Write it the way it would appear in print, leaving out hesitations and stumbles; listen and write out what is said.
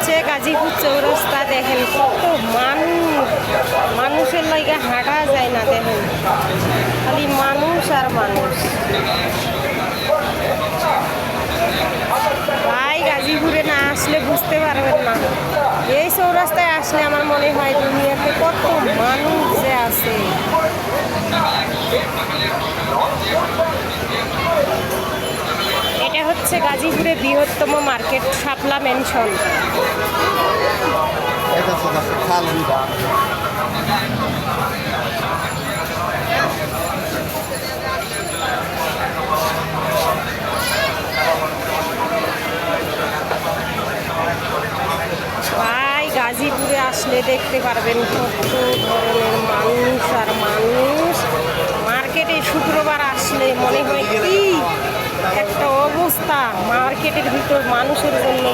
হচ্ছে গাজীপুর চৌরাস্তা। দেখেন কত মানুষ, মানুষের লাইগা হাঁটা যায় না। দেখেন খালি মানুষ আর মানুষ। ভাই গাজীপুরে না আসলে বুঝতে পারবেন না। এই চৌরাস্তায় আসলে আমার মনে হয় দুনিয়াতে কত মানুষ যে আছে। এটা হচ্ছে গাজীপুরের বৃহত্তম মার্কেট, শাপলা ম্যানশন। ভাই গাজীপুরে আসলে দেখতে পারবেন কত ধরনের মানুষ আর মানুষ। মার্কেটে শুক্রবার আসলে মনে হয় কি একটা অবস্থা, মার্কেটের ভিতর মানুষের জন্য